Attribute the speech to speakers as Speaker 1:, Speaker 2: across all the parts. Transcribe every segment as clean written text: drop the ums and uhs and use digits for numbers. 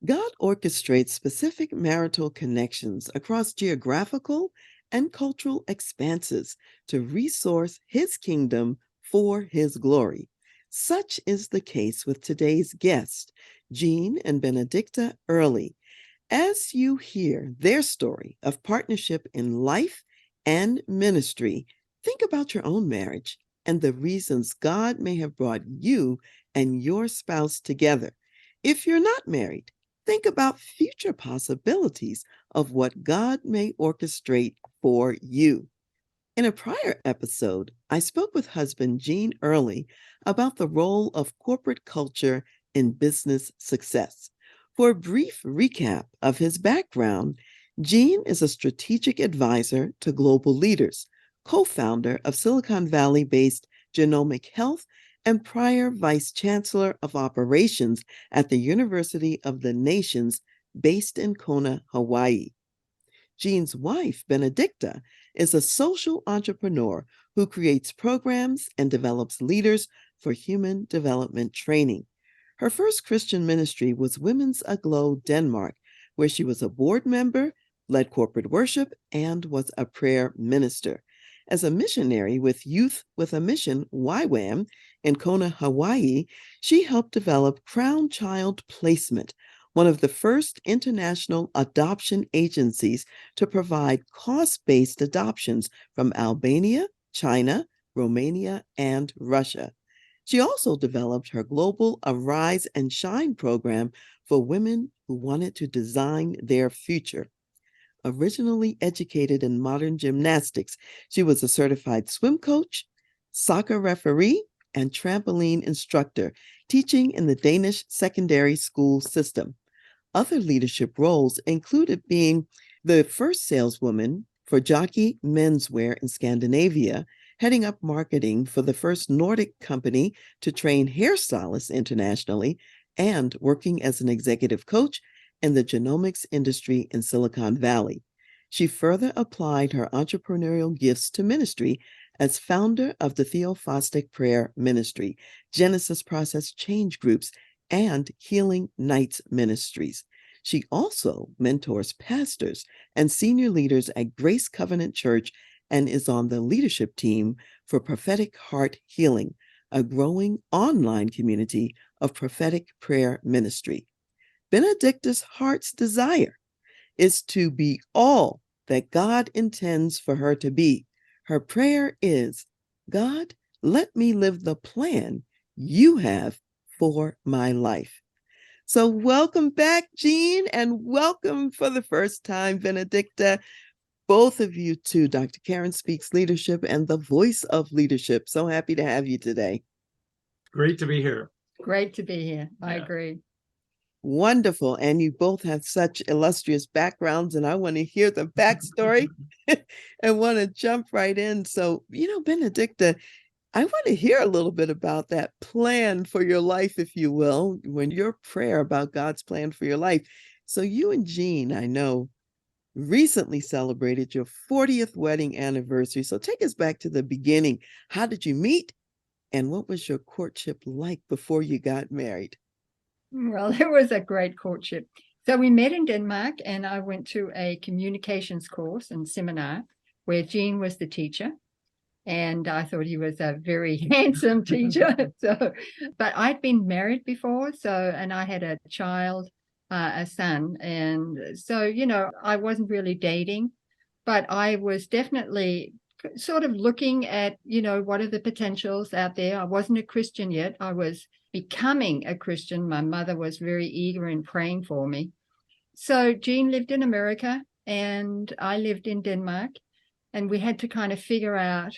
Speaker 1: God orchestrates specific marital connections across geographical and cultural expanses to resource his kingdom for his glory. Such is the case with today's guest, Gene and Benedicte Early. As you hear their story of partnership in life and ministry, think about your own marriage and the reasons God may have brought you and your spouse together. If you're not married, think about future possibilities of what God may orchestrate for you. In a prior episode, I spoke with husband Gene Early about the role of corporate culture in business success. For a brief recap of his background, Gene is a strategic advisor to global leaders, co-founder of Silicon Valley-based Genomic Health, and prior Vice Chancellor of Operations at the University of the Nations based in Kona, Hawaii. Gene's wife, Benedicta, is a social entrepreneur who creates programs and develops leaders for human development training. Her first Christian ministry was Women's Aglow, Denmark, where she was a board member, led corporate worship, and was a prayer minister. As a missionary with Youth with a Mission, YWAM, in Kona, Hawaii, she helped develop Crown Child Placement, one of the first international adoption agencies to provide cost-based adoptions from Albania, China, Romania, and Russia. She also developed her global Arise and Shine program for women who wanted to design their future. Originally educated in modern gymnastics, she was a certified swim coach, soccer referee, and trampoline instructor, teaching in the Danish secondary school system. Other leadership roles included being the first saleswoman for Jockey menswear in Scandinavia, heading up marketing for the first Nordic company to train hairstylists internationally, and working as an executive coach in the genomics industry in Silicon Valley. She further applied her entrepreneurial gifts to ministry as founder of the Theophostic Prayer Ministry, Genesis Process Change Groups, and Healing Nights Ministries. She also mentors pastors and senior leaders at Grace Covenant Church and is on the leadership team for Prophetic Heart Healing, a growing online community of prophetic prayer ministry. Benedicta's heart's desire is to be all that God intends for her to be. Her prayer is, God, let me live the plan you have for my life. So welcome back, Gene, and welcome for the first time, Benedicta, both of you to Dr. Karen Speaks Leadership and the Voice of Leadership. So happy to have you today.
Speaker 2: Great to be here.
Speaker 3: Great to be here. I agree.
Speaker 1: Wonderful. And you both have such illustrious backgrounds, and I want to hear the backstory and want to jump right in. So, Benedicta, I want to hear a little bit about that plan for your life, if you will, when your prayer about God's plan for your life. So you and Gene, I know, recently celebrated your 40th wedding anniversary. So take us back to the beginning. How did you meet? And what was your courtship like before you got married?
Speaker 3: Well, it was a great courtship. So we met in Denmark, and I went to a communications course and seminar where Gene was the teacher. And I thought he was a very handsome teacher. But I'd been married before, and I had a child, a son. And so, I wasn't really dating, but I was definitely sort of looking at, what are the potentials out there. I wasn't a Christian yet. I was becoming a Christian. My mother was very eager in praying for me. So Gene lived in America and I lived in Denmark, and we had to kind of figure out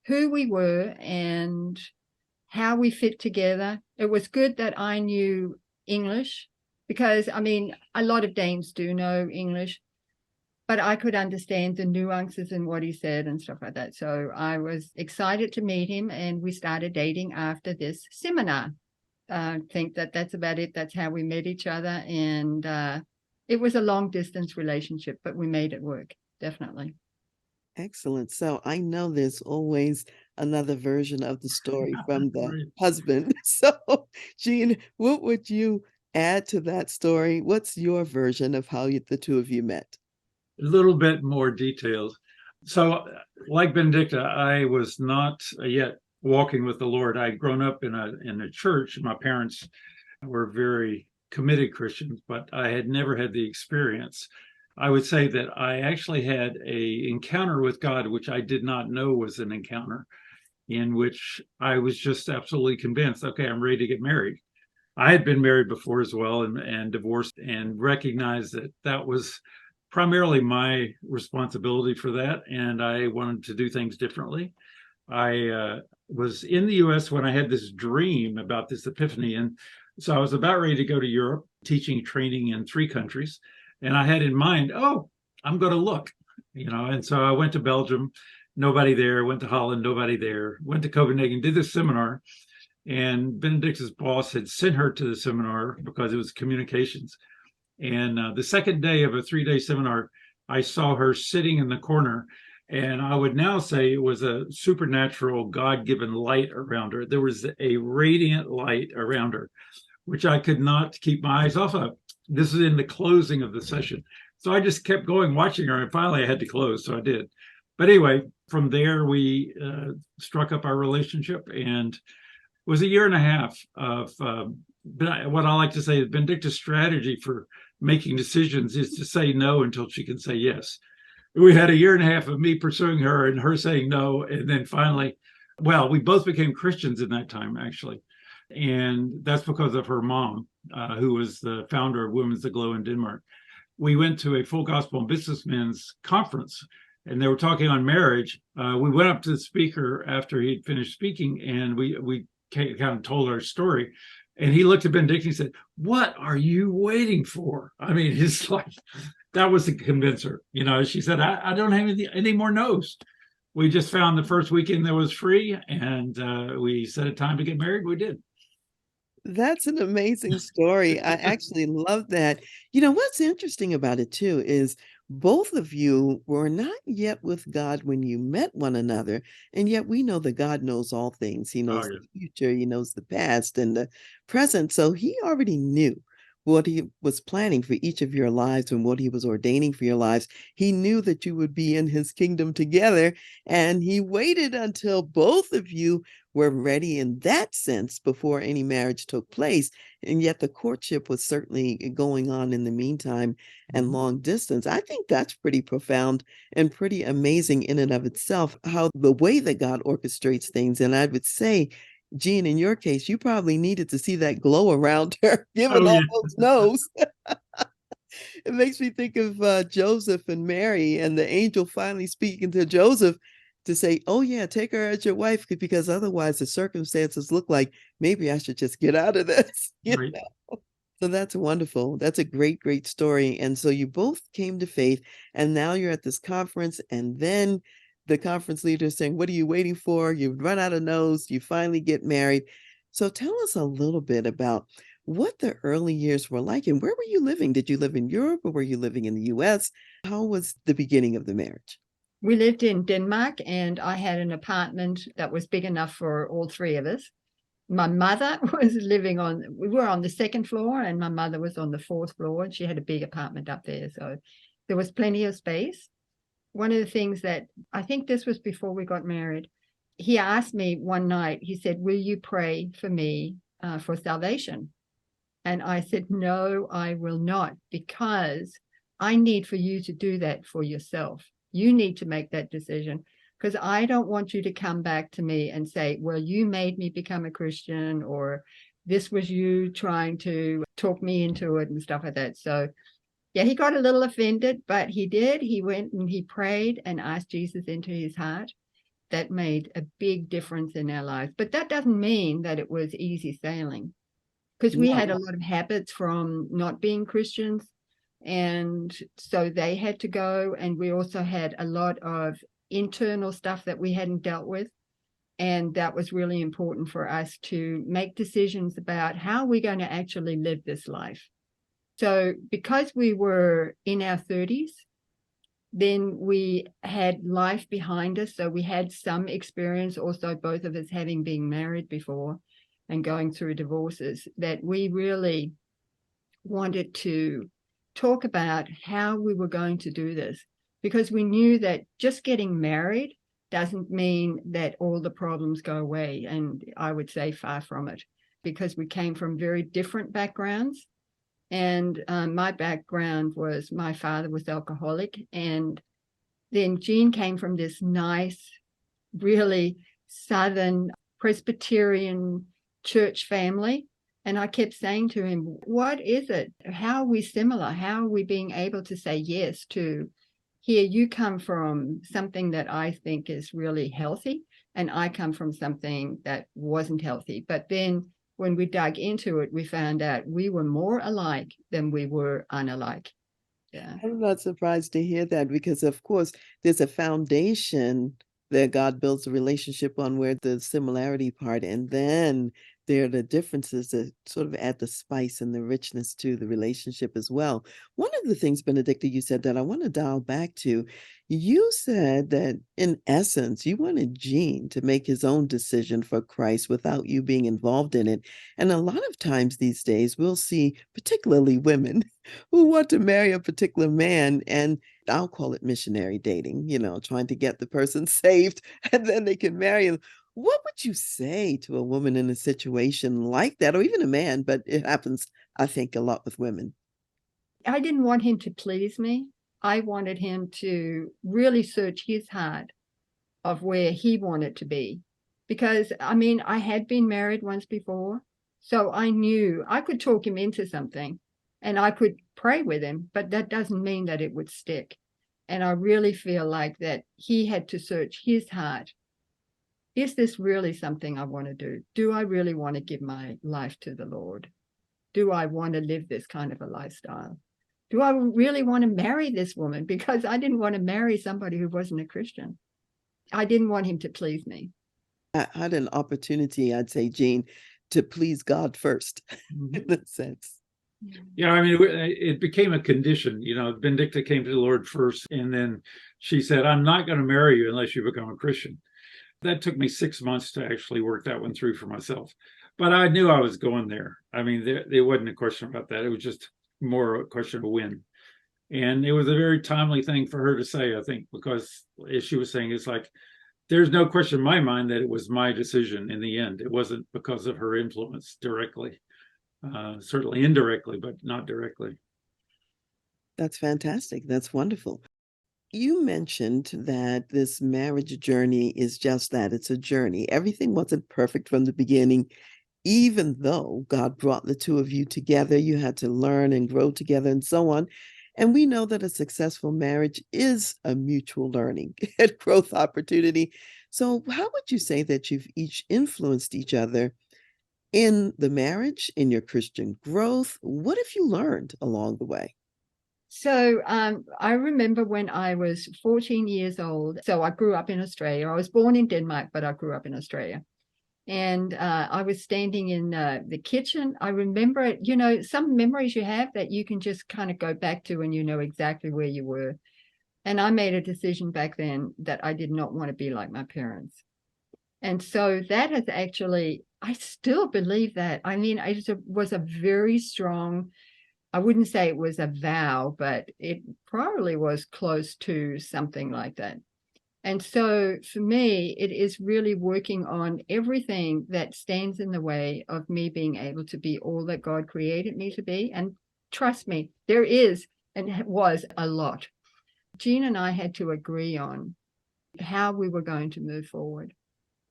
Speaker 3: who we were and how we fit together. It was good that I knew English because, a lot of Danes do know English, but I could understand the nuances in what he said and stuff like that. So I was excited to meet him, and we started dating after this seminar. I think that's about it. That's how we met each other. And it was a long distance relationship, but we made it work, definitely.
Speaker 1: Excellent. So I know there's always another version of the story from the husband. So, Gene, what would you add to that story? What's your version of how the two of you met?
Speaker 2: A little bit more detailed. So, like Benedicta, I was not yet walking with the Lord. I'd grown up in a church. My parents were very committed Christians, but I had never had the experience. I would say that I actually had a encounter with God, which I did not know was an encounter, in which I was just absolutely convinced, okay, I'm ready to get married. I had been married before as well and divorced, and recognized that that was primarily my responsibility for that. And I wanted to do things differently. I was in the US when I had this dream about this epiphany. And so I was about ready to go to Europe, teaching training in 3 countries. And I had in mind, oh, I'm going to look, And so I went to Belgium, nobody there, went to Holland, nobody there, went to Copenhagen, did this seminar. And Benedicta's boss had sent her to the seminar because it was communications. And the second day of a 3-day seminar, I saw her sitting in the corner. And I would now say it was a supernatural, God-given light around her. There was a radiant light around her, which I could not keep my eyes off of. This is in the closing of the session. So I just kept going, watching her. And finally, I had to close. So I did. But anyway, from there, we struck up our relationship. And was a year and a half of what I like to say is Benedicta's strategy for making decisions is to say no until she can say yes. We had a year and a half of me pursuing her and her saying no. And then finally, well, we both became Christians in that time, actually. And that's because of her mom, who was the founder of Women's Aglow in Denmark. We went to a full gospel and businessmen's conference, and they were talking on marriage. We went up to the speaker after he'd finished speaking, and we kind of told our story. And he looked at Benedicta and said, "What are you waiting for?" I mean, it's like, that was to convince her. She said, I don't have any more no's. We just found the first weekend that was free, and we set a time to get married. We did.
Speaker 1: That's an amazing story. I actually love that. What's interesting about it too is both of you were not yet with God when you met one another, and yet we know that God knows all things. He
Speaker 2: Oh,
Speaker 1: knows
Speaker 2: yeah.
Speaker 1: the future, he knows the past and the present. So he already knew what he was planning for each of your lives and what he was ordaining for your lives. He knew that you would be in his kingdom together, and he waited until both of you were ready in that sense before any marriage took place. And yet the courtship was certainly going on in the meantime and long distance. I think that's pretty profound and pretty amazing in and of itself, how the way that God orchestrates things. And I would say, Jean, in your case, you probably needed to see that glow around her, given
Speaker 2: Oh,
Speaker 1: all
Speaker 2: yeah.
Speaker 1: those no's. It makes me think of Joseph and Mary and the angel finally speaking to Joseph to say, oh, yeah, take her as your wife, because otherwise the circumstances look like maybe I should just get out of this.
Speaker 2: Right.
Speaker 1: So that's wonderful. That's a great, great story. And so you both came to faith, and now you're at this conference, and then the conference leader is saying, what are you waiting for? You've run out of no's. You finally get married. So tell us a little bit about what the early years were like, and where were you living? Did you live in Europe or were you living in the US? How was the beginning of the marriage?
Speaker 3: We lived in Denmark, and I had an apartment that was big enough for all 3 of us. My mother was we were on the 2nd floor, and my mother was on the 4th floor, and she had a big apartment up there. So there was plenty of space. One of the things that, I think this was before we got married, he asked me one night, he said, will you pray for me for salvation? And I said, no, I will not, because I need for you to do that for yourself. You need to make that decision, because I don't want you to come back to me and say, well, you made me become a Christian, or this was you trying to talk me into it and stuff like that. So yeah, he got a little offended, but he did. He went and he prayed and asked Jesus into his heart. That made a big difference in our lives. But that doesn't mean that it was easy sailing, because we had a lot of habits from not being Christians. And so they had to go. And we also had a lot of internal stuff that we hadn't dealt with. And that was really important for us to make decisions about how we're going to actually live this life. So because we were in our 30s, then we had life behind us. So we had some experience, also both of us having been married before and going through divorces, that we really wanted to talk about how we were going to do this, because we knew that just getting married doesn't mean that all the problems go away. And I would say far from it, because we came from very different backgrounds. And my background was my father was alcoholic. And then Jean came from this nice, really Southern Presbyterian church family. And I kept saying to him, what is it? How are we similar? How are we being able to say yes to, here, you come from something that I think is really healthy, and I come from something that wasn't healthy. But then when we dug into it, we found out we were more alike than we were unalike. Yeah.
Speaker 1: I'm not surprised to hear that, because, of course, there's a foundation that God builds a relationship on, where the similarity part, and then there are the differences that sort of add the spice and the richness to the relationship as well. One of the things, Benedicta, you said that I want to dial back to, you said that in essence, you wanted Gene to make his own decision for Christ without you being involved in it. And a lot of times these days, we'll see, particularly women, who want to marry a particular man, and I'll call it missionary dating, trying to get the person saved and then they can marry him. What would you say to a woman in a situation like that, or even a man, but it happens, I think, a lot with women?
Speaker 3: I didn't want him to please me. I wanted him to really search his heart of where he wanted to be. Because, I had been married once before, so I knew I could talk him into something and I could pray with him, but that doesn't mean that it would stick. And I really feel like that he had to search his heart. Is this really something I want to do? Do I really want to give my life to the Lord? Do I want to live this kind of a lifestyle? Do I really want to marry this woman? Because I didn't want to marry somebody who wasn't a Christian. I didn't want him to please me.
Speaker 1: I had an opportunity, I'd say, Jean, to please God first, in a sense.
Speaker 2: Yeah, it became a condition. Benedicta came to the Lord first, and then she said, I'm not going to marry you unless you become a Christian. That took me 6 months to actually work that one through for myself. But I knew I was going there. There wasn't a question about that. It was just more a question of when. And it was a very timely thing for her to say, I think, because as she was saying, it's like, there's no question in my mind that it was my decision in the end. It wasn't because of her influence directly. Certainly indirectly, but not directly.
Speaker 1: That's fantastic. That's wonderful. You mentioned that this marriage journey is just that. It's a journey. Everything wasn't perfect from the beginning. Even though God brought the two of you together, you had to learn and grow together and so on. And we know that a successful marriage is a mutual learning and growth opportunity. So how would you say that you've each influenced each other in the marriage, in your Christian growth? What have you learned along the way?
Speaker 3: So I remember when I was 14 years old. So I grew up in Australia. I was born in Denmark, but I grew up in Australia. And I was standing in the kitchen. I remember it, some memories you have that you can just kind of go back to and you know exactly where you were. And I made a decision back then that I did not want to be like my parents. And so that has actually, I still believe that. It was a very strong, I wouldn't say it was a vow, but it probably was close to something like that. And so for me, it is really working on everything that stands in the way of me being able to be all that God created me to be. And trust me, there is and was a lot. Jean and I had to agree on how we were going to move forward,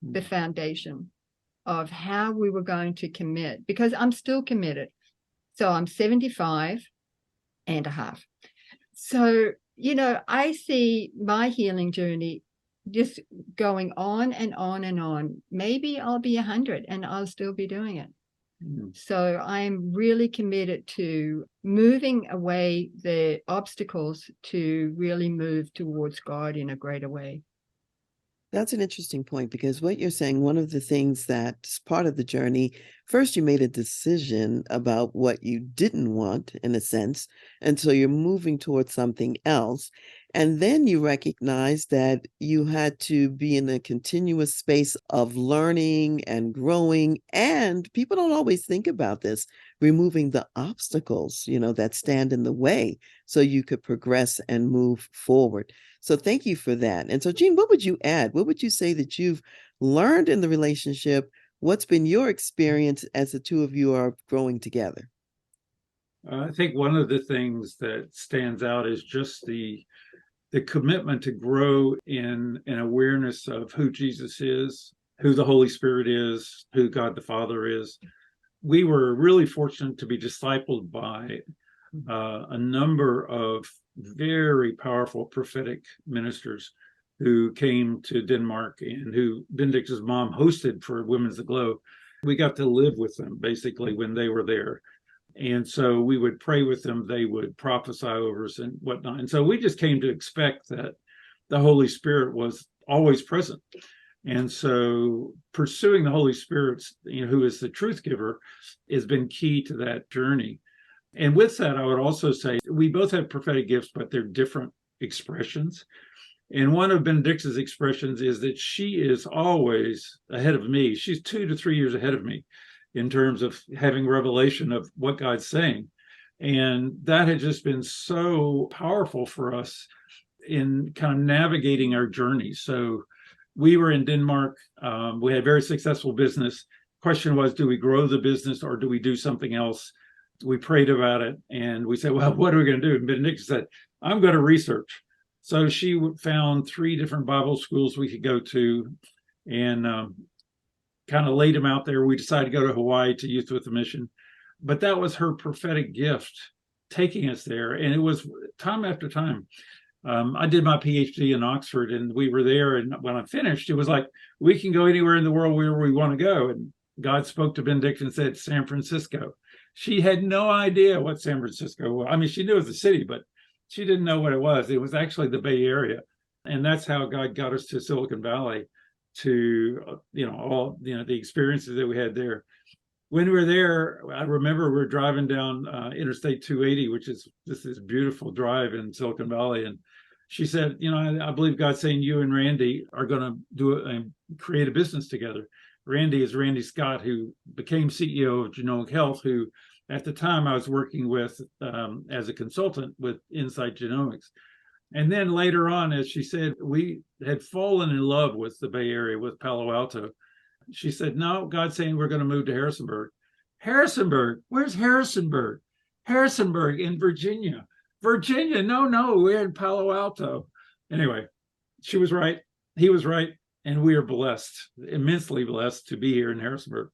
Speaker 3: the foundation of how we were going to commit, because I'm still committed. So I'm 75 and a half. So, I see my healing journey just going on and on and on. Maybe I'll be 100 and I'll still be doing it. So I'm really committed to moving away the obstacles to really move towards God in a greater way.
Speaker 1: That's an interesting point, because what you're saying, one of the things that's part of the journey, first you made a decision about what you didn't want, in a sense, and so you're moving towards something else. And then you recognize that you had to be in a continuous space of learning and growing. And people don't always think about this, removing the obstacles, that stand in the way so you could progress and move forward. So thank you for that. And so, Jean, what would you add? What would you say that you've learned in the relationship? What's been your experience as the two of you are growing together?
Speaker 2: I think one of the things that stands out is just the commitment to grow in an awareness of who Jesus is, who the Holy Spirit is, who God the Father is. We were really fortunate to be discipled by a number of very powerful prophetic ministers who came to Denmark and who Benedicte's mom hosted for Women's Aglow. We got to live with them basically when they were there. And so we would pray with them, they would prophesy over us and whatnot. And so we just came to expect that the Holy Spirit was always present. And so pursuing the Holy Spirit, who is the truth giver, has been key to that journey. And with that, I would also say we both have prophetic gifts, but they're different expressions. And one of Benedicte's expressions is that she is always ahead of me. She's 2 to 3 years ahead of me in terms of having revelation of what God's saying. And that had just been so powerful for us in kind of navigating our journey. So we were in Denmark. We had a very successful business. Question was, do we grow the business or do we do something else? We prayed about it and we said, well, what are we going to do? And Benedicte said, I'm going to research. So she found 3 different Bible schools we could go to and kind of laid them out there. We decided to go to Hawaii to Youth with a Mission. But that was her prophetic gift taking us there. And it was time after time. I did my PhD in Oxford and we were there. And when I finished, it was like, we can go anywhere in the world where we want to go. And God spoke to Benedicte and said, San Francisco. She had no idea what San Francisco was. I mean, she knew it was a city, but she didn't know what it was. It was actually the Bay Area. And that's how God got us to Silicon Valley, to, all, the experiences that we had there. When we were there, I remember we were driving down Interstate 280, which is this beautiful drive in Silicon Valley. And she said, I believe God's saying you and Randy are going to do it and create a business together. Randy is Randy Scott, who became CEO of Genomic Health, who at the time I was working with as a consultant with Insight Genomics. And then later on, as she said, we had fallen in love with the Bay Area, with Palo Alto. She said, no, God's saying we're going to move to Harrisonburg. Harrisonburg? Where's Harrisonburg? Harrisonburg in Virginia. Virginia? No, we're in Palo Alto. Anyway, she was right. He was right. And we are blessed, immensely blessed to be here in Harrisonburg.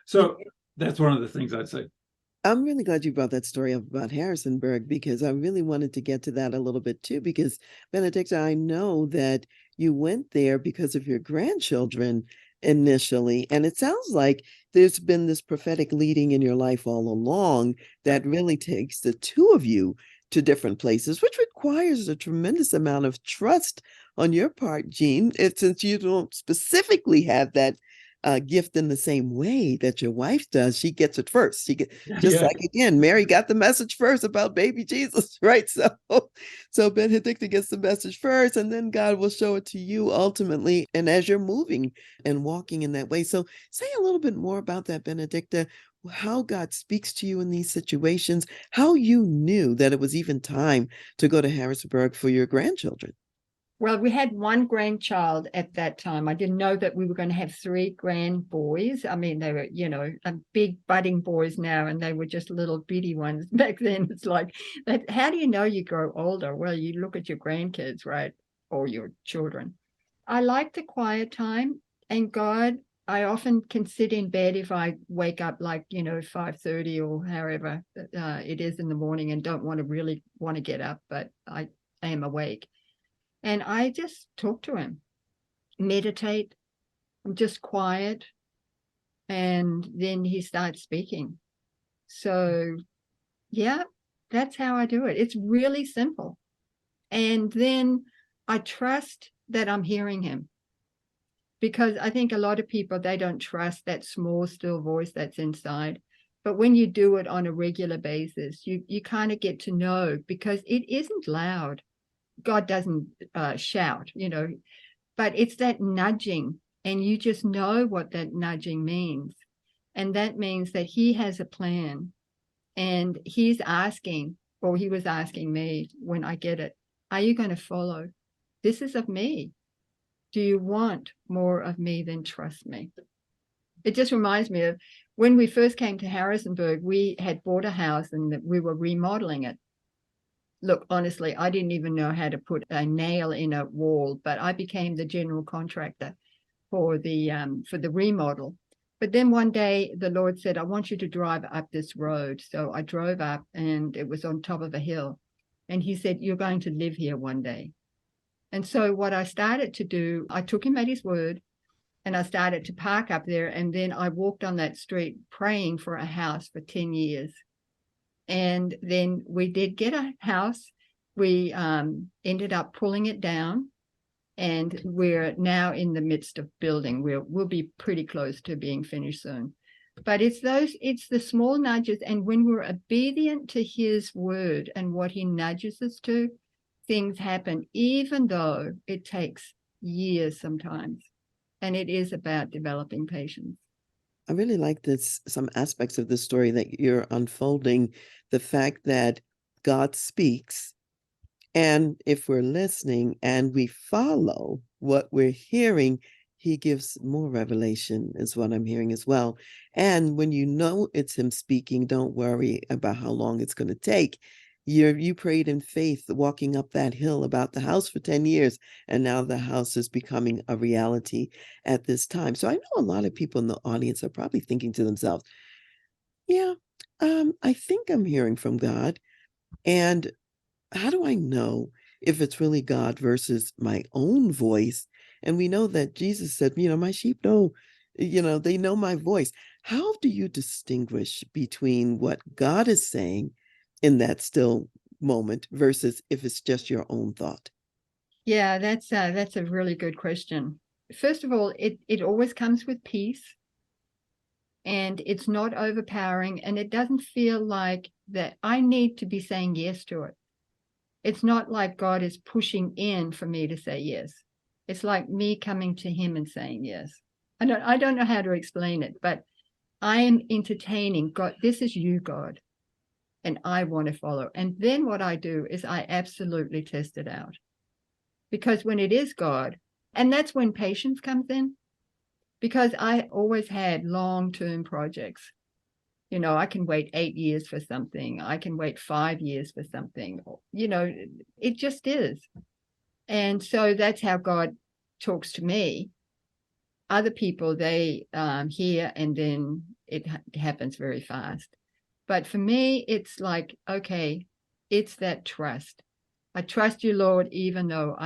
Speaker 2: So that's one of the things I'd say.
Speaker 1: I'm really glad you brought that story up about Harrisonburg, because I really wanted to get to that a little bit too, because Benedicte, I know that you went there because of your grandchildren initially. And it sounds like there's been this prophetic leading in your life all along that really takes the two of you to different places, which requires a tremendous amount of trust on your part, Jean, since you don't specifically have that gift in the same way that your wife does. She gets it first. Like, again, Mary got the message first about baby Jesus, right? So Benedicte gets the message first, and then God will show it to you ultimately, and as you're moving and walking in that way. So say a little bit more about that, Benedicte, how God speaks to you in these situations, how you knew that it was even time to go to Harrisonburg for your grandchildren.
Speaker 3: Well, we had 1 grandchild at that time. I didn't know that we were going to have 3 grand boys. I mean, they were, big budding boys now, and they were just little bitty ones back then. It's like, how do you know you grow older? Well, you look at your grandkids, right? Or your children. I like the quiet time, and God, I often can sit in bed if I wake up like, 5:30 or however it is in the morning and don't really want to get up, but I am awake. And I just talk to him, meditate. I'm just quiet. And then he starts speaking. So, yeah, that's how I do it. It's really simple. And then I trust that I'm hearing him. Because I think a lot of people, they don't trust that small, still voice that's inside. But when you do it on a regular basis, you kind of get to know, because it isn't loud. God doesn't shout, but it's that nudging, and you just know what that nudging means. And that means that he has a plan, and he's asking, or he was asking me when I get it, are you going to follow? This is of me. Do you want more of me than trust me? It just reminds me of when we first came to Harrisonburg, we had bought a house and we were remodeling it. Look, honestly, I didn't even know how to put a nail in a wall, but I became the general contractor for the remodel. But then one day the Lord said, I want you to drive up this road. So I drove up, and it was on top of a hill. And he said, you're going to live here one day. And so what I started to do, I took him at his word, and I started to park up there. And then I walked on that street praying for a house for 10 years. And then we did get a house. We ended up pulling it down, and we're now in the midst of building. We'll be pretty close to being finished soon. But it's the small nudges. And when we're obedient to his word and what he nudges us to, things happen, even though it takes years sometimes. And it is about developing patience.
Speaker 1: I really like some aspects of the story that you're unfolding, the fact that God speaks, and if we're listening and we follow what we're hearing, he gives more revelation, is what I'm hearing as well. And when you know it's him speaking, don't worry about how long it's going to take. You prayed in faith, walking up that hill about the house for 10 years, and now the house is becoming a reality at this time. So I know a lot of people in the audience are probably thinking to themselves, yeah, I think I'm hearing from God. And how do I know if it's really God versus my own voice? And we know that Jesus said, my sheep know, they know my voice. How do you distinguish between what God is saying in that still moment versus if it's just your own thought?
Speaker 3: Yeah, that's a really good question. First of all, it always comes with peace, and it's not overpowering, and it doesn't feel like that I need to be saying yes to it. It's not like God is pushing in for me to say yes. It's like me coming to him and saying yes. I don't know how to explain it, but I am entertaining God. This is you, God, and I want to follow. And then what I do is I absolutely test it out. Because when it is God, and that's when patience comes in, because I always had long-term projects. I can wait 8 years for something. I can wait 5 years for something. It just is. And so that's how God talks to me. Other people, they hear, and then it happens very fast. But for me, it's like, okay, it's that trust. I trust you, Lord, even though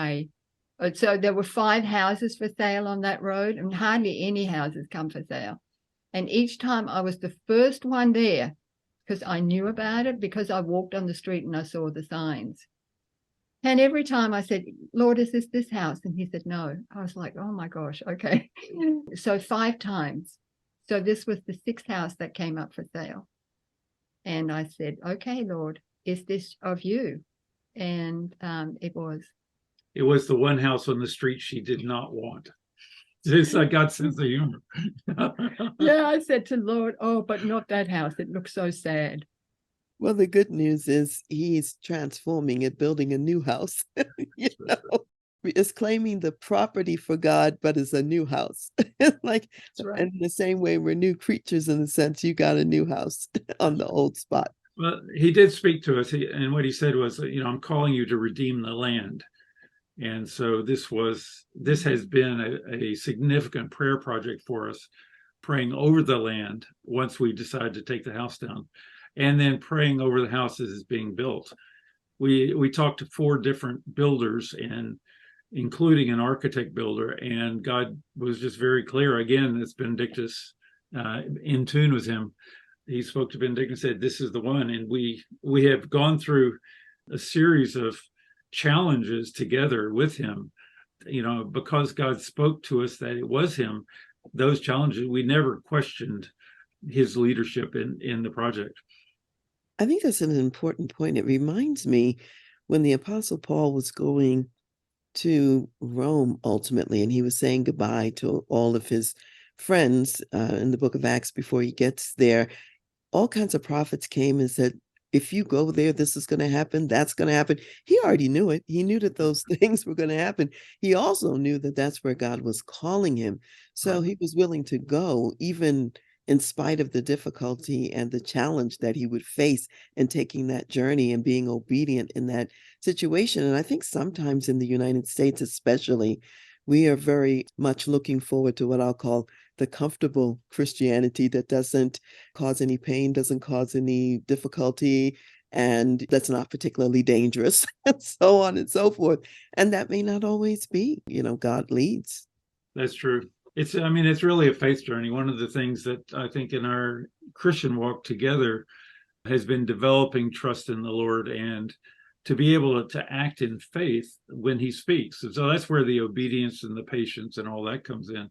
Speaker 3: so there were 5 houses for sale on that road, and hardly any houses come for sale. And each time I was the first one there because I knew about it, because I walked on the street and I saw the signs. And every time I said, Lord, is this house? And he said, no. I was like, oh my gosh, okay. So 5 times. So this was the 6th house that came up for sale. And I said, okay, Lord, is this of you? And it was.
Speaker 2: It was the one house on the street she did not want. It's like God's sense of humor.
Speaker 3: Yeah, I said to Lord, oh, but not that house. It looks so sad.
Speaker 1: Well, the good news is he's transforming it, building a new house. It's claiming the property for God, but it's a new house. Like,
Speaker 3: That's right.
Speaker 1: in the same way, we're new creatures in the sense you got a new house on the old spot.
Speaker 2: Well, he did speak to us, and what he said was, I'm calling you to redeem the land. And so this has been a significant prayer project for us, praying over the land once we decide to take the house down, and then praying over the house as it's being built. We talked to 4 different builders, and including an architect builder, and God was just very clear. Again, it's Benedictus, in tune with him. He spoke to Benedictus and said, this is the one. And we have gone through a series of challenges together with him, because God spoke to us that it was him. Those challenges, we never questioned his leadership in the project.
Speaker 1: I think that's an important point. It reminds me when the Apostle Paul was going to Rome ultimately, and he was saying goodbye to all of his friends in the book of Acts before he gets there, all kinds of prophets came and said, if you go there, this is going to happen, that's going to happen. He already knew it. He knew that those things were going to happen. He also knew that that's where God was calling him. So he was willing to go, even in spite of the difficulty and the challenge that he would face in taking that journey and being obedient in that situation. And I think sometimes in the United States, especially, we are very much looking forward to what I'll call the comfortable Christianity that doesn't cause any pain, doesn't cause any difficulty, and that's not particularly dangerous, and so on and so forth. And that may not always be, God leads.
Speaker 2: That's true. It's really a faith journey. One of the things that I think in our Christian walk together has been developing trust in the Lord and to be able to act in faith when he speaks. And so that's where the obedience and the patience and all that comes in.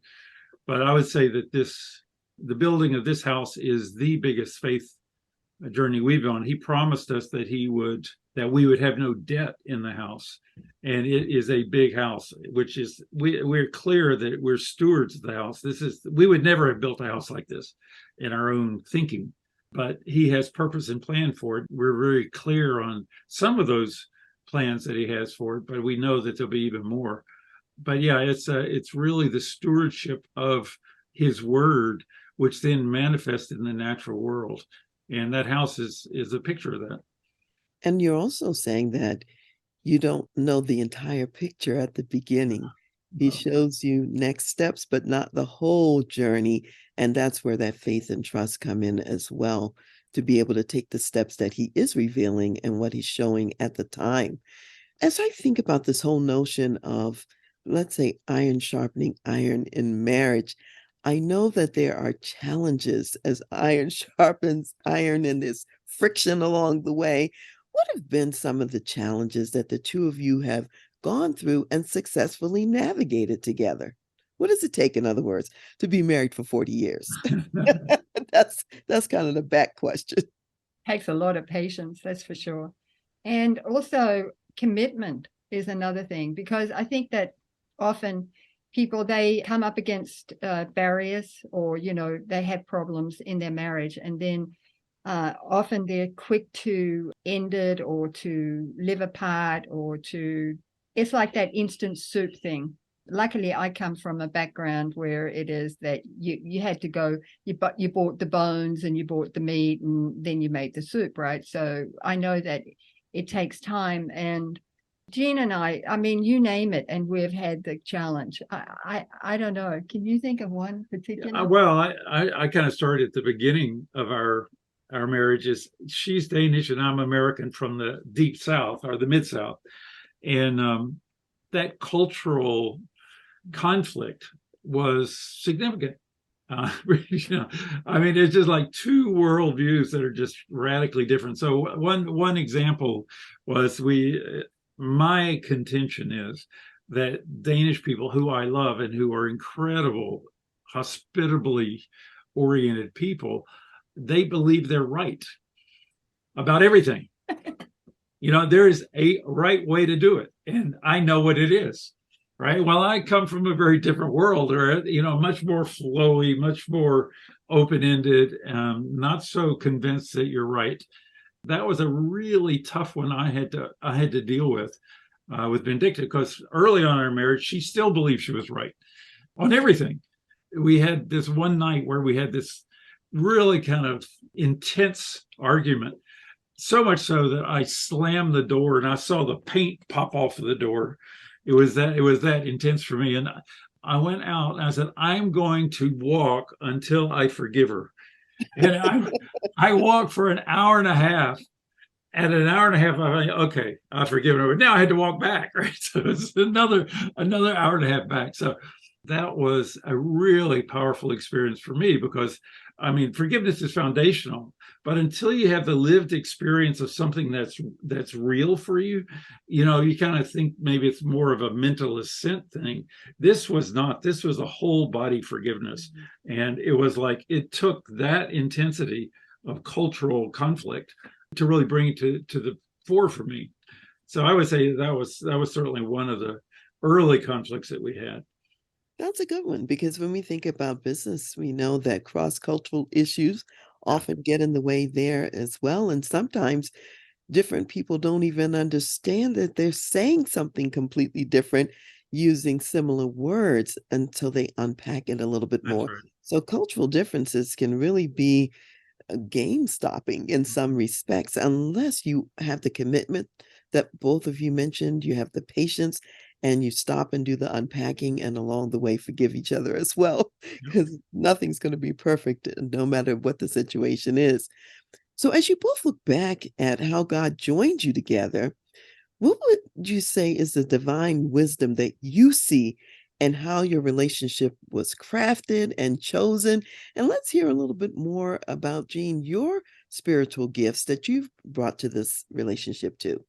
Speaker 2: But I would say that the building of this house is the biggest faith journey we've been on. He promised us that that we would have no debt in the house. And it is a big house, which is, we're clear that we're stewards of the house. We would never have built a house like this in our own thinking, but he has purpose and plan for it. We're very clear on some of those plans that he has for it, but we know that there'll be even more. But yeah, it's really the stewardship of his word, which then manifests in the natural world. And that house is a picture of that.
Speaker 1: And you're also saying that you don't know the entire picture at the beginning. He shows you next steps, but not the whole journey. And that's where that faith and trust come in as well, to be able to take the steps that he is revealing and what he's showing at the time. As I think about this whole notion of, let's say, iron sharpening iron in marriage, I know that there are challenges as iron sharpens iron and there's friction along the way. What have been some of the challenges that the two of you have gone through and successfully navigated together? What does it take, in other words, to be married for 40 years? That's kind of the back question.
Speaker 3: Takes a lot of patience, that's for sure. And also commitment is another thing, because I think that often people, they come up against barriers, or, they have problems in their marriage, and then often they're quick to end it or to live apart it's like that instant soup thing. Luckily, I come from a background where it is that you had to go, you bought the bones and you bought the meat and then you made the soup, right? So I know that it takes time. And Jean and I mean, you name it, and we've had the challenge. I don't know. Can you think of one particular?
Speaker 2: Well, I kind of started at the beginning of our marriage. Is she's Danish and I'm American from the deep South, or the Mid-South. And that cultural conflict was significant. It's just like two worldviews that are just radically different. So one example was my contention is that Danish people, who I love and who are incredible, hospitably oriented people, they believe they're right about everything. There is a right way to do it, and I know what it is, right? Well, I come from a very different world, or much more flowy, much more open-ended, not so convinced that you're right. That was a really tough one I had to deal with Benedicte, because early on in our marriage, she still believed she was right on everything. We had this one night where we had this really kind of intense argument, so much so that I slammed the door and I saw the paint pop off of the door. It was that intense for me. And I went out and I said, I'm going to walk until I forgive her. And I walked for an hour and a half. At an hour and a half, I went, okay, I've forgiven her. But now I had to walk back, right? So it's another hour and a half back. So that was a really powerful experience for me, because forgiveness is foundational, but until you have the lived experience of something that's real for you, you kind of think maybe it's more of a mental assent thing. This was not. This was a whole body forgiveness. And it was like, it took that intensity of cultural conflict to really bring it to the fore for me. So I would say that was certainly one of the early conflicts that we had.
Speaker 1: That's a good one because when we think about business, we know that cross-cultural issues often get in the way there as well. And sometimes different people don't even understand that they're saying something completely different using similar words until they unpack it a little bit
Speaker 2: That's
Speaker 1: more.
Speaker 2: right.
Speaker 1: So cultural differences can really be game stopping in some respects unless you have the commitment that both of you mentioned, you have the patience, and you stop and do the unpacking and along the way forgive each other as well,
Speaker 2: Yep.
Speaker 1: because nothing's going to be perfect no matter what the situation is. So as you both look back at how God joined you together, what would you say is the divine wisdom that you see and how your relationship was crafted and chosen? And let's hear a little bit more about, Jean, your spiritual gifts that you've brought to this relationship too.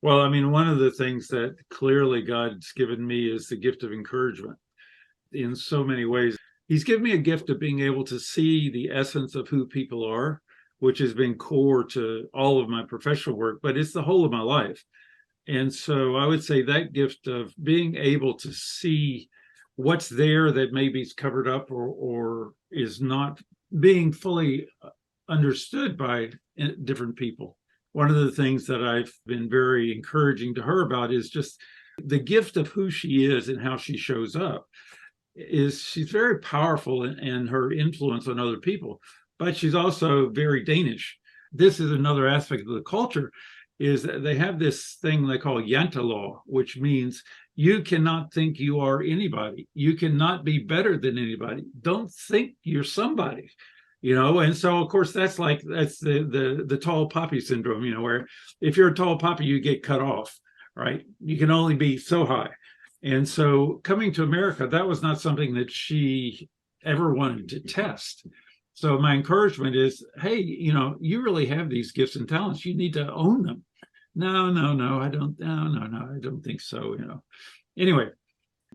Speaker 2: Well, I mean, one of the things that clearly God's given me is the gift of encouragement in so many ways. He's given me a gift of being able to see the essence of who people are, which has been core to all of my professional work, but it's the whole of my life. And so I would say that gift of being able to see what's there that maybe is covered up or is not being fully understood by different people. One of the things that I've been very encouraging to her about is just the gift of who she is and how she shows up. Is she's very powerful in her influence on other people, but she's also very Danish. This is another aspect of the culture, is that they have this thing they call Yanta law, which means you cannot think you are anybody. You cannot be better than anybody. Don't think you're somebody, And so, of course, that's the tall poppy syndrome, where if you're a tall poppy, you get cut off, right? You can only be so high. And so coming to America, that was not something that she ever wanted to test. So my encouragement is, hey, you really have these gifts and talents. You need to own them. No, I don't. No, I don't think so. Anyway,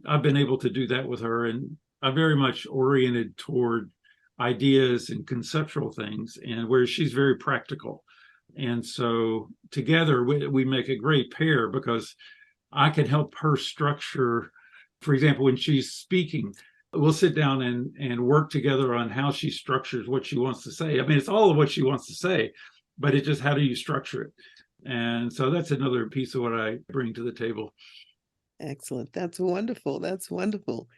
Speaker 2: I've been able to do that with her, and I'm very much oriented toward ideas and conceptual things, and where she's very practical. And so together we make a great pair because I can help her structure. For example, when she's speaking, we'll sit down and work together on how she structures what she wants to say. I mean, it's all of what she wants to say, but it's just how do you structure it? And so that's another piece of what I bring to the table.
Speaker 1: Excellent. That's wonderful. That's wonderful.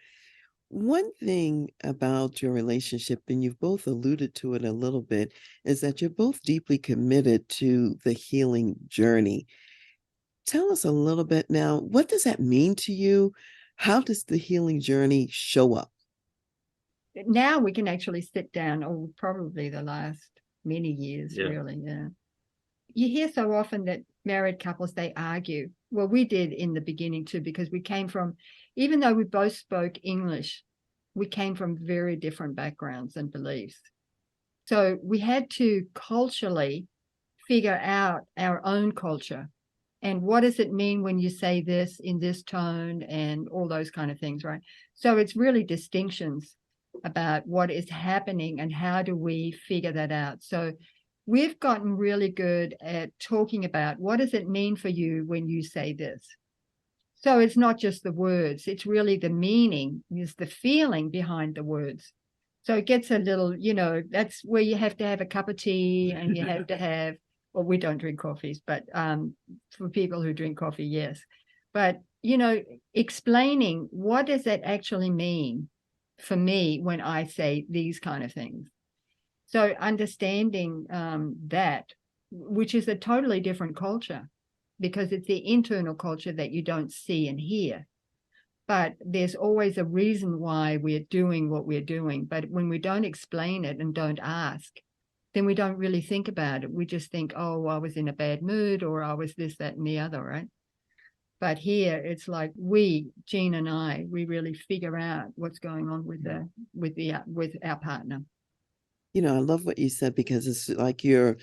Speaker 1: One thing about your relationship, and you've both alluded to it a little bit, is that you're both deeply committed to the healing journey. Tell us a little bit now, what does that mean to you? How does the healing journey show up?
Speaker 3: Now we can actually sit down, or probably the last many years, really. Yeah. You hear so often that married couples, they argue. Well, we did in the beginning too, because we came from, even though we both spoke English, we came from very different backgrounds and beliefs. So we had to culturally figure out our own culture. And what does it mean when you say this in this tone and all those kind of things, right? So it's really distinctions about what is happening and how do we figure that out. So we've gotten really good at talking about what does it mean for you when you say this. So it's not just the words, it's really the meaning, is the feeling behind the words. So it gets a little, that's where you have to have a cup of tea and you have to have, well, we don't drink coffees, but for people who drink coffee, yes. But, explaining what does that actually mean for me when I say these kind of things. So understanding that, which is a totally different culture, because it's the internal culture that you don't see and hear. But there's always a reason why we're doing what we're doing. But when we don't explain it and don't ask, then we don't really think about it. We just think, oh, I was in a bad mood, or I was this, that, and the other, right? But here it's like Jean and I, we really figure out what's going on with our partner.
Speaker 1: I love what you said because it's like you're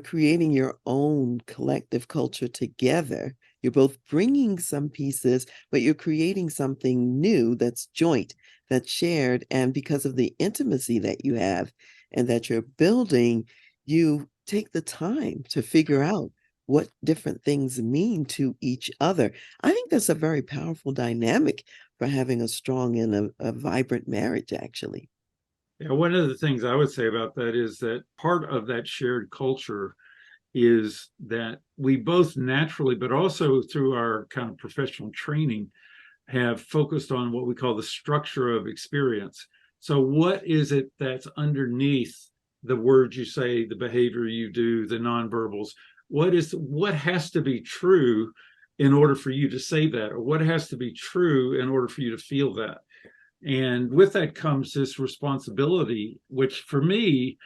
Speaker 1: creating your own collective culture together. You're both bringing some pieces, but you're creating something new that's joint, that's shared. And because of the intimacy that you have and that you're building, you take the time to figure out what different things mean to each other. I think that's a very powerful dynamic for having a strong and a vibrant marriage, actually.
Speaker 2: Yeah, one of the things I would say about that is that part of that shared culture is that we both naturally, but also through our kind of professional training, have focused on what we call the structure of experience. So what is it that's underneath the words you say, the behavior you do, the nonverbals? What has to be true in order for you to say that, or what has to be true in order for you to feel that? And with that comes this responsibility, which for me,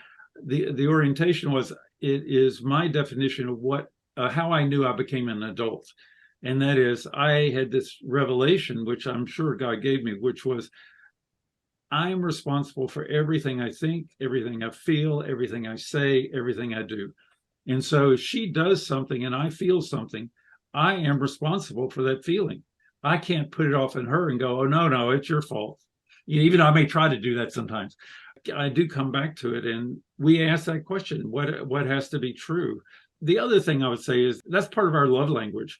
Speaker 2: the orientation was, it is my definition of what how I knew I became an adult. And that is, I had this revelation, which I'm sure God gave me, which was, I'm responsible for everything I think, everything I feel, everything I say, everything I do. And so if she does something and I feel something, I am responsible for that feeling. I can't put it off on her and go, oh, no, it's your fault. Even though I may try to do that sometimes. I do come back to it. And we ask that question, what has to be true? The other thing I would say is that's part of our love language,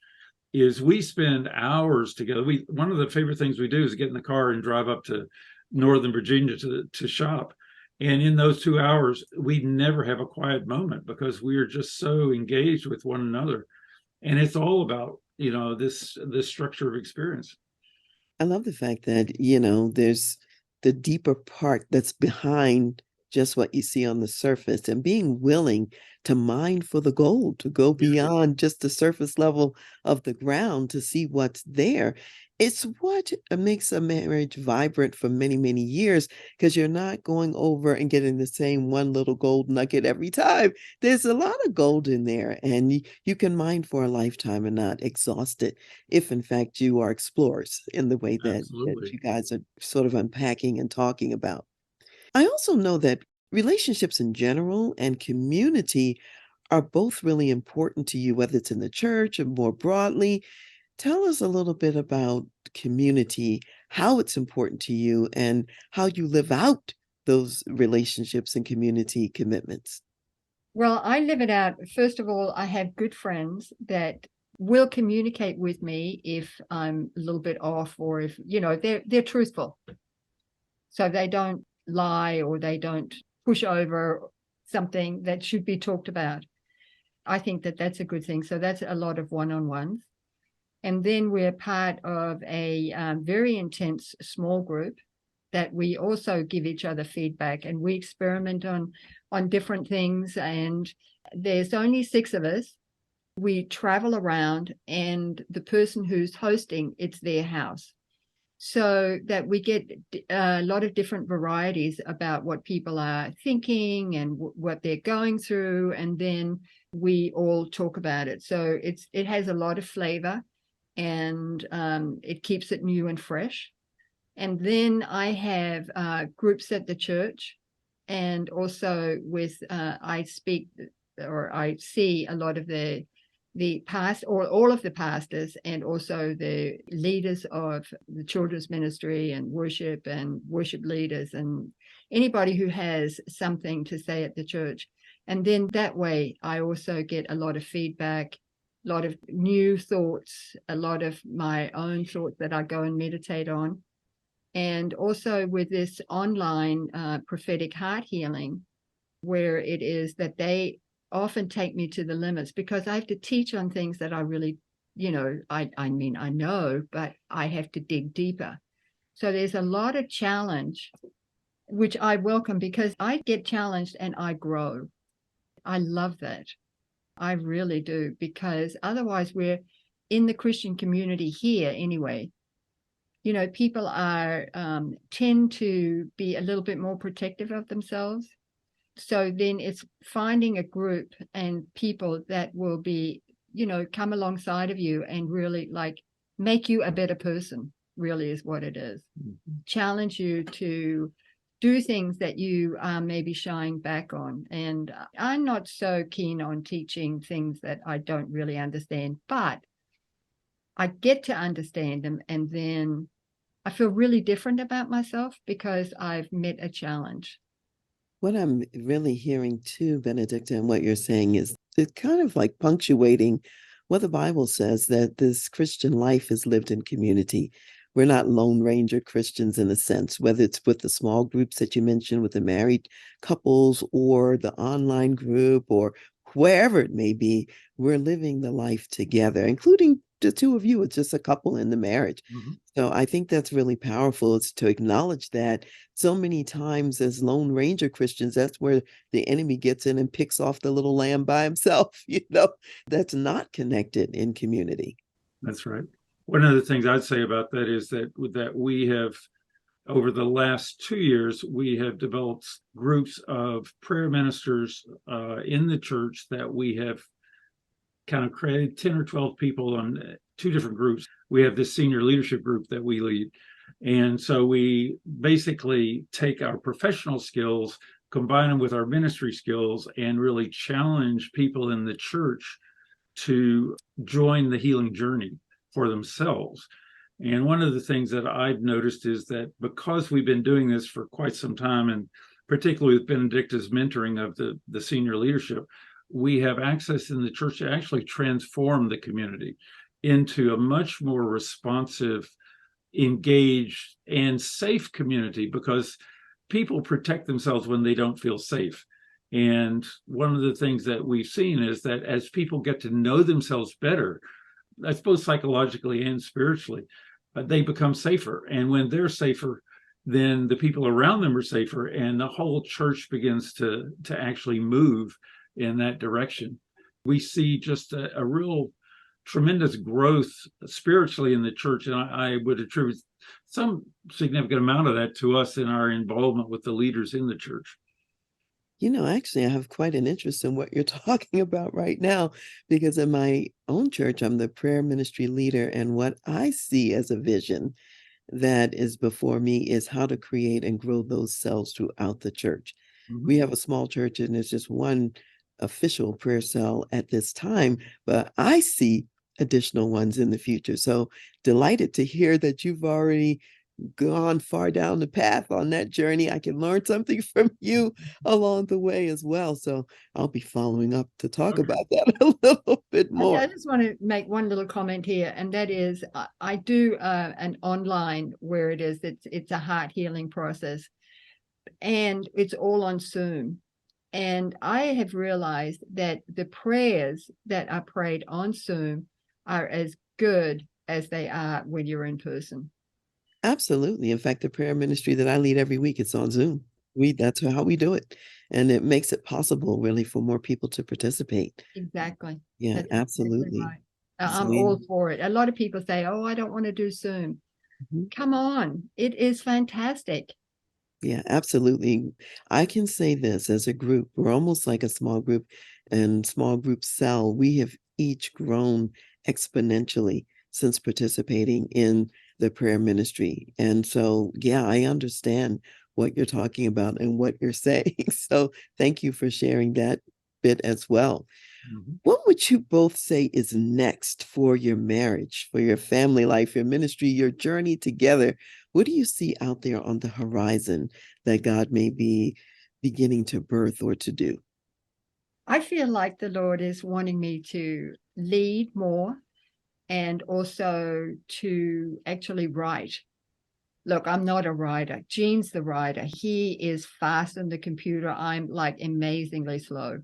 Speaker 2: is we spend hours together. One of the favorite things we do is get in the car and drive up to Northern Virginia to shop. And in those 2 hours, we never have a quiet moment because we are just so engaged with one another. And it's all about, this structure of experience.
Speaker 1: I love the fact that, there's the deeper part that's behind just what you see on the surface and being willing to mine for the gold, to go beyond just the surface level of the ground to see what's there. It's what makes a marriage vibrant for many, many years because you're not going over and getting the same one little gold nugget every time. There's a lot of gold in there, and you can mine for a lifetime and not exhaust it if, in fact, you are explorers in the way that
Speaker 2: Absolutely.
Speaker 1: you guys are sort of unpacking and talking about. I also know that relationships in general and community are both really important to you, whether it's in the church or more broadly. Tell us a little bit about community, how it's important to you, and how you live out those relationships and community commitments.
Speaker 3: Well, I live it out. First of all, I have good friends that will communicate with me if I'm a little bit off, or if, they're truthful. So they don't lie or they don't push over something that should be talked about. I think that that's a good thing. So that's a lot of one-on-ones. And then we're part of a very intense small group that we also give each other feedback, and we experiment on different things. And there's only 6 of us. We travel around, and the person who's hosting, it's their house. So that we get a lot of different varieties about what people are thinking and what they're going through. And then we all talk about it. So it has a lot of flavor, and it keeps it new and fresh. And then I have groups at the church, and also with I speak, or I see a lot of the past, or all of the pastors, and also the leaders of the children's ministry and worship leaders, and anybody who has something to say at the church. And then that way I also get a lot of feedback, a lot of new thoughts, a lot of my own thoughts that I go and meditate on. And also with this online prophetic heart healing, where it is that they often take me to the limits, because I have to teach on things that I really, I mean, I know, but I have to dig deeper. So there's a lot of challenge, which I welcome, because I get challenged and I grow. I love that. I really do, because otherwise we're in the Christian community here anyway. People are tend to be a little bit more protective of themselves. So then it's finding a group and people that will be, come alongside of you and really make you a better person, really is what it is. Mm-hmm. Challenge you to do things that you are maybe shying back on. And I'm not so keen on teaching things that I don't really understand, but I get to understand them, and then I feel really different about myself because I've met a challenge.
Speaker 1: What I'm really hearing too, Benedicta, and what you're saying is it's kind of like punctuating what the Bible says, that this Christian life is lived in community. We're not Lone Ranger Christians in a sense, whether it's with the small groups that you mentioned with the married couples or the online group or wherever it may be, we're living the life together, including the two of you. It's just a couple in the marriage.
Speaker 2: Mhm.
Speaker 1: So I think that's really powerful. It's to acknowledge that so many times as Lone Ranger Christians, that's where the enemy gets in and picks off the little lamb by himself, that's not connected in community.
Speaker 2: That's right. One of the things I'd say about that is that we have, over the last 2 years, we have developed groups of prayer ministers in the church that we have kind of created 10 or 12 people on two different groups. We have this senior leadership group that we lead. And so we basically take our professional skills, combine them with our ministry skills, and really challenge people in the church to join the healing journey for themselves. And one of the things that I've noticed is that because we've been doing this for quite some time, and particularly with Benedicta's mentoring of the senior leadership, we have access in the church to actually transform the community into a much more responsive, engaged, and safe community, because people protect themselves when they don't feel safe. And one of the things that we've seen is that as people get to know themselves better, I suppose psychologically and spiritually, they become safer. And when they're safer, then the people around them are safer, and the whole church begins to actually move in that direction. We see just a real tremendous growth spiritually in the church, and I would attribute some significant amount of that to us in our involvement with the leaders in the church.
Speaker 1: Actually, I have quite an interest in what you're talking about right now, because in my own church, I'm the prayer ministry leader. And what I see as a vision that is before me is how to create and grow those cells throughout the church. We have a small church and there's just one official prayer cell at this time, but I see additional ones in the future. So delighted to hear that you've already gone far down the path on that journey. I can learn something from you along the way as well. So I'll be following up to talk
Speaker 2: Okay.
Speaker 1: about that a little bit more.
Speaker 3: I just want to make one little comment here, and that is I do an online where it's a heart healing process, and it's all on Zoom. And I have realized that the prayers that are prayed on Zoom are as good as they are when you're in person.
Speaker 1: Absolutely. In fact, the prayer ministry that I lead every week, it's on Zoom. That's how we do it. And it makes it possible really for more people to participate.
Speaker 3: Exactly.
Speaker 1: Yeah,
Speaker 3: That's exactly
Speaker 1: absolutely.
Speaker 3: right.
Speaker 1: So
Speaker 3: I'm all for it. A lot of people say, oh, I don't want to do Zoom. Come on. It is fantastic.
Speaker 1: yeah, absolutely. I can say this as a group, we're almost like a small group, and small group cell. We have each grown exponentially since participating in the prayer ministry. And so, yeah, I understand what you're talking about and what you're saying. So thank you for sharing that bit as well. What would you both say is next for your marriage, for your family life, your ministry, your journey together? What do you see out there on the horizon that God may be beginning to birth or to do?
Speaker 3: I feel like the Lord is wanting me to lead more and also to actually write. Look, I'm not a writer. Gene's the writer. He is fast on the computer. I'm like amazingly slow.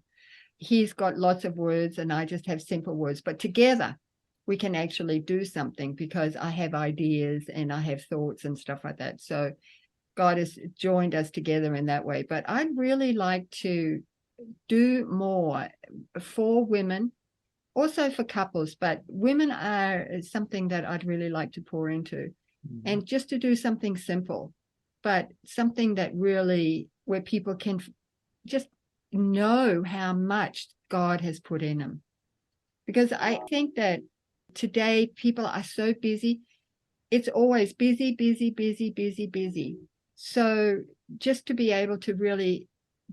Speaker 3: He's got lots of words and I just have simple words. But together we can actually do something because I have ideas and I have thoughts and stuff like that. So God has joined us together in that way. But I'd really like to do more for women, also for couples, but women are something that I'd really like to pour into. And just to do something simple, but something that really, where people can just know how much God has put in them. Because I think that today people are so busy. It's always busy, busy, busy, busy, busy. So just to be able to really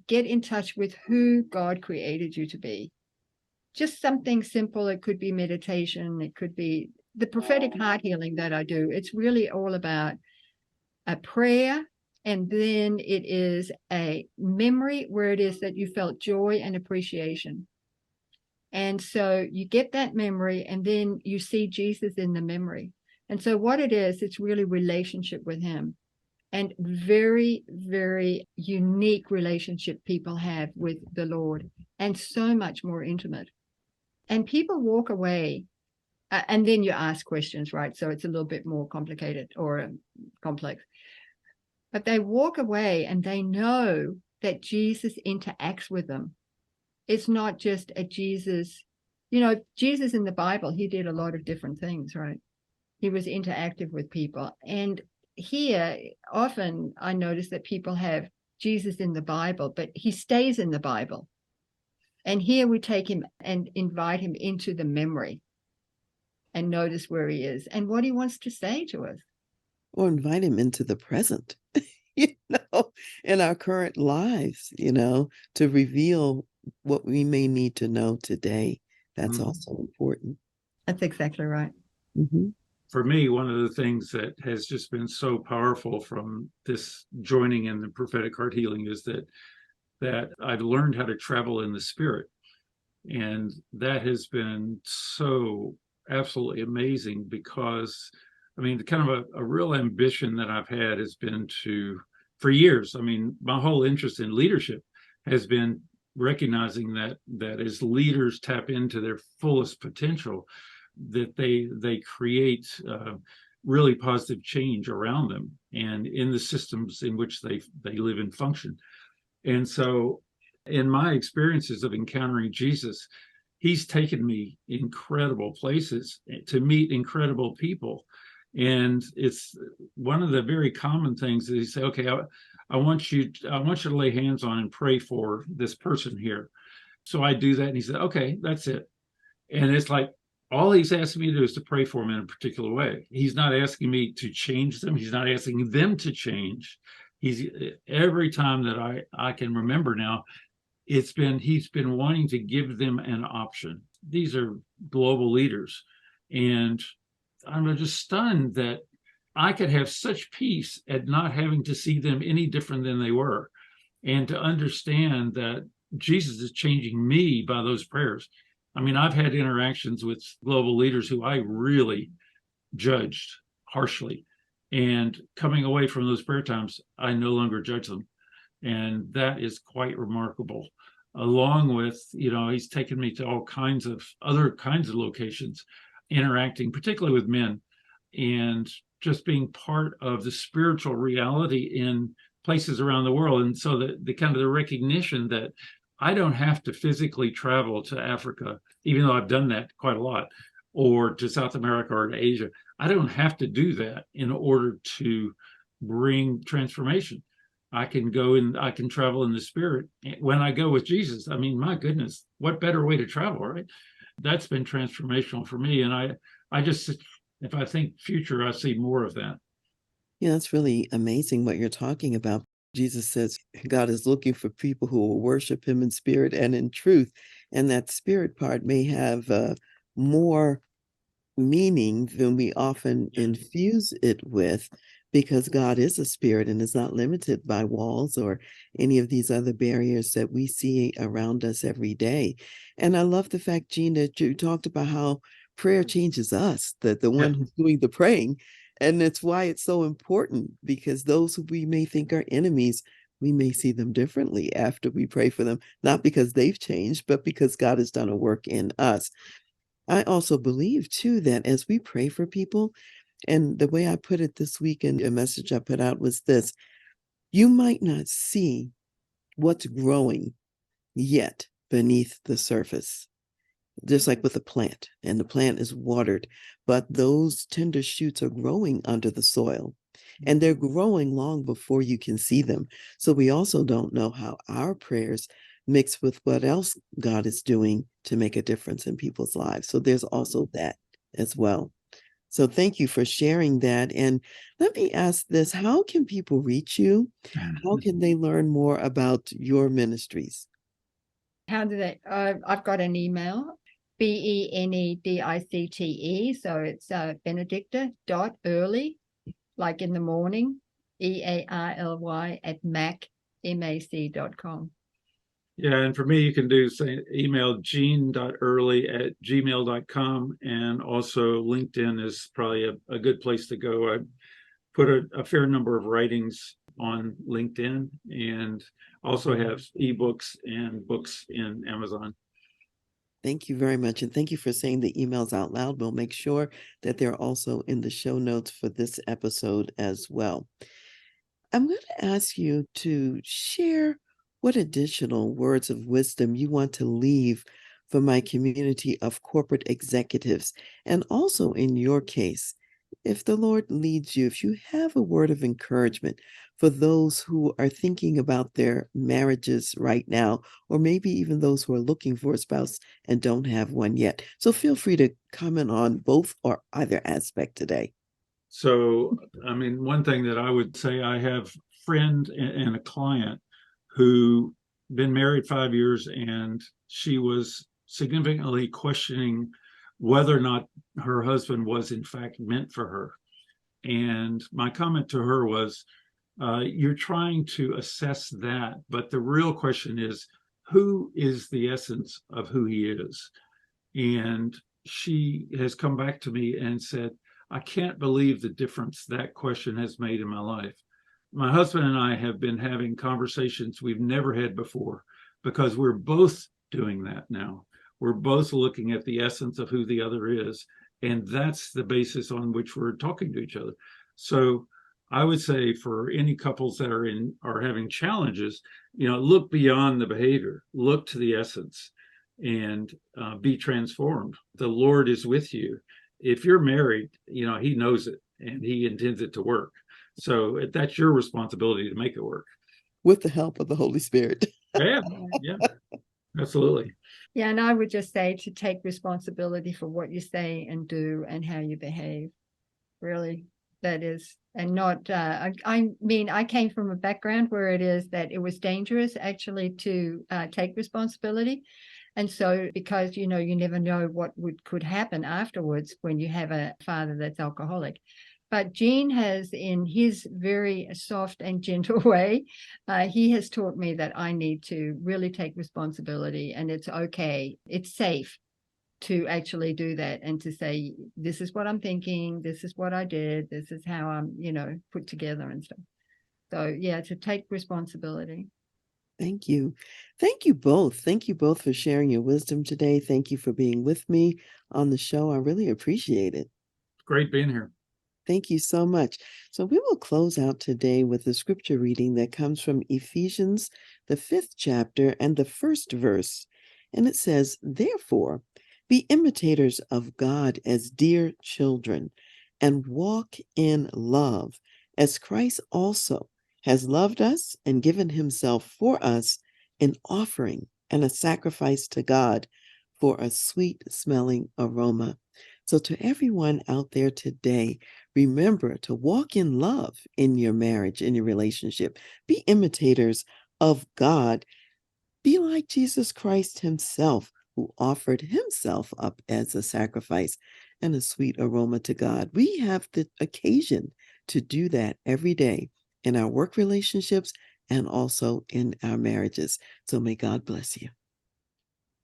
Speaker 3: get in touch with who God created you to be. Just something simple. It could be meditation. It could be the prophetic heart healing that I do. It's really all about a prayer And then it is a memory where it is that you felt joy and appreciation. And so you get that memory, and then you see Jesus in the memory. And so what it is, it's really relationship with him. And very, very unique relationship people have with the Lord, and so much more intimate. And people walk away, and then you ask questions, right? So it's a little bit more complicated or complex. But they walk away and they know that Jesus interacts with them. It's not just a Jesus, Jesus in the Bible, he did a lot of different things, right? He was interactive with people. And here, often I notice that people have Jesus in the Bible, but he stays in the Bible. And here we take him and invite him into the memory and notice where he is and what he wants to say to us.
Speaker 1: Or invite him into the present, in our current lives, to reveal what we may need to know today. That's also important.
Speaker 3: That's exactly right.
Speaker 1: Mm-hmm.
Speaker 2: For me, one of the things that has just been so powerful from this joining in the prophetic heart healing is that I've learned how to travel in the spirit. And that has been so absolutely amazing because, kind of a real ambition that I've had has been for years, my whole interest in leadership has been recognizing that as leaders tap into their fullest potential, that they create really positive change around them and in the systems in which they live and function. And so in my experiences of encountering Jesus, he's taken me incredible places to meet incredible people. And it's one of the very common things that he say, okay, I want you to lay hands on and pray for this person here. So I do that. And he said, okay, that's it. And it's like, all he's asking me to do is to pray for them in a particular way. He's not asking me to change them. He's not asking them to change. Every time that I can remember now, he's been wanting to give them an option. These are global leaders. And I'm just stunned that I could have such peace at not having to see them any different than they were. And to understand that Jesus is changing me by those prayers. I've had interactions with global leaders who I really judged harshly. And coming away from those prayer times, I no longer judge them. And that is quite remarkable. Along with, he's taken me to all kinds of other kinds of locations, interacting, particularly with men, and just being part of the spiritual reality in places around the world. And so the kind of the recognition that I don't have to physically travel to Africa, even though I've done that quite a lot, or to South America or to Asia. I don't have to do that in order to bring transformation. I can go and I can travel in the spirit when I go with Jesus. My goodness, what better way to travel, right? That's been transformational for me. And I just, if I think future, I see more of that.
Speaker 1: Yeah, that's really amazing what you're talking about. Jesus says God is looking for people who will worship him in spirit and in truth. And that spirit part may have more meaning than we often infuse it with, because God is a spirit and is not limited by walls or any of these other barriers that we see around us every day. And I love the fact, Jean, that you talked about how prayer changes us, that the one who's doing the praying. And that's why it's so important, because those who we may think are enemies, we may see them differently after we pray for them, not because they've changed, but because God has done a work in us. I also believe, too, that as we pray for people, and the way I put it this week in a message I put out was this: you might not see what's growing yet beneath the surface, just like with a plant, and the plant is watered, but those tender shoots are growing under the soil, and they're growing long before you can see them. So we also don't know how our prayers mix with what else God is doing to make a difference in people's lives. So there's also that as well. So thank you for sharing that. And let me ask this: how can people reach you? How can they learn more about your ministries?
Speaker 3: How do they? I've got an email, Benedicte. So it's Benedicte.early, like in the morning, EARLY at mac.com.
Speaker 2: Yeah, and for me, you can email gene.early@gmail.com, and also LinkedIn is probably a good place to go. I put a fair number of writings on LinkedIn, and also have ebooks and books in Amazon.
Speaker 1: Thank you very much. And thank you for saying the emails out loud. We'll make sure that they're also in the show notes for this episode as well. I'm going to ask you to share what additional words of wisdom you want to leave for my community of corporate executives. And also in your case, if the Lord leads you, if you have a word of encouragement for those who are thinking about their marriages right now, or maybe even those who are looking for a spouse and don't have one yet. So feel free to comment on both or either aspect today.
Speaker 2: So, I mean, one thing that I would say, I have a friend and a client who been married 5 years, and she was significantly questioning whether or not her husband was in fact meant for her. And my comment to her was, you're trying to assess that, but the real question is, who is the essence of who he is? And she has come back to me and said, I can't believe the difference that question has made in my life. My husband and I have been having conversations we've never had before, because we're both doing that now. We're both looking at the essence of who the other is, and that's the basis on which we're talking to each other. So I would say, for any couples that are having challenges, look beyond the behavior, look to the essence, and be transformed. The Lord is with you. If you're married, he knows it and he intends it to work. So that's your responsibility to make it work.
Speaker 1: With the help of the Holy Spirit.
Speaker 2: Yeah, absolutely.
Speaker 3: Yeah, and I would just say to take responsibility for what you say and do and how you behave. Really, that is, and not, I mean, I came from a background where it was dangerous actually to take responsibility. And so, because, you never know what could happen afterwards when you have a father that's alcoholic. But Gene has, in his very soft and gentle way, he has taught me that I need to really take responsibility, and it's okay. It's safe to actually do that and to say, this is what I'm thinking, this is what I did, this is how I'm, put together and stuff. So, yeah, to take responsibility.
Speaker 1: Thank you. Thank you both. Thank you both for sharing your wisdom today. Thank you for being with me on the show. I really appreciate it.
Speaker 2: Great being here.
Speaker 1: Thank you so much. So we will close out today with a scripture reading that comes from Ephesians, the 5th chapter and the 1st verse. And it says, therefore, be imitators of God as dear children, and walk in love, as Christ also has loved us and given himself for us, an offering and a sacrifice to God for a sweet-smelling aroma. So to everyone out there today, remember to walk in love in your marriage, in your relationship. Be imitators of God. Be like Jesus Christ himself, who offered himself up as a sacrifice and a sweet aroma to God. We have the occasion to do that every day in our work relationships and also in our marriages. So may God bless you.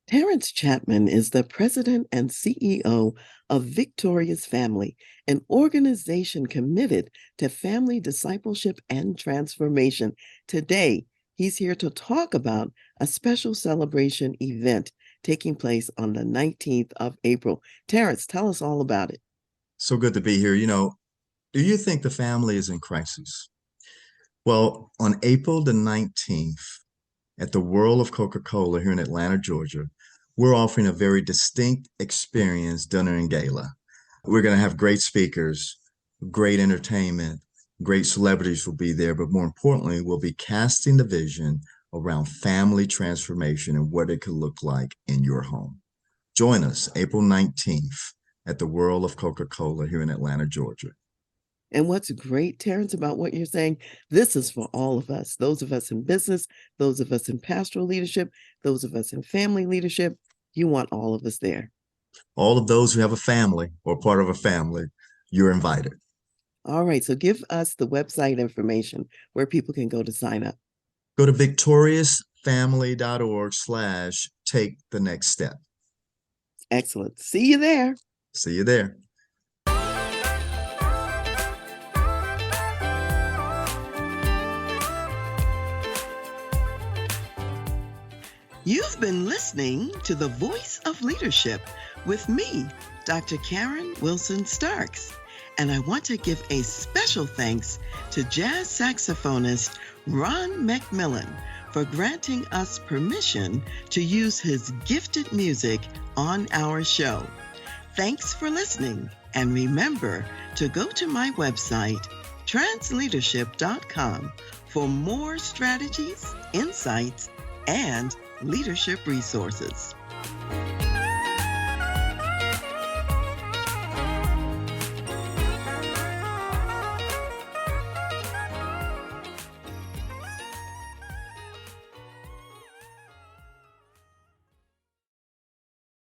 Speaker 1: Terrence Chapman is the president and CEO of Victorious Family, an organization committed to family discipleship and transformation. Today, he's here to talk about a special celebration event taking place on the 19th of April. Terrence, tell us all about it.
Speaker 4: So good to be here. Do you think the family is in crisis? Well, on April the 19th, at the World of Coca-Cola here in Atlanta, Georgia, we're offering a very distinct experience, dinner and gala. We're going to have great speakers, great entertainment, great celebrities will be there, but more importantly, we'll be casting the vision around family transformation and what it could look like in your home. Join us April 19th at the World of Coca-Cola here in Atlanta, Georgia.
Speaker 1: And what's great, Terrence, about what you're saying, this is for all of us, those of us in business, those of us in pastoral leadership, those of us in family leadership. You want all of us there.
Speaker 4: All of those who have a family or part of a family, you're invited.
Speaker 1: All right. So give us the website information where people can go to sign up.
Speaker 4: Go to victoriousfamily.org/take the next step.
Speaker 1: Excellent. See you there.
Speaker 4: See you there.
Speaker 1: You've been listening to The Voice of Leadership with me, Dr. Karen Wilson Starks. And I want to give a special thanks to jazz saxophonist Ron McMillan for granting us permission to use his gifted music on our show. Thanks for listening, and remember to go to my website, transleadership.com, for more strategies, insights, and leadership resources.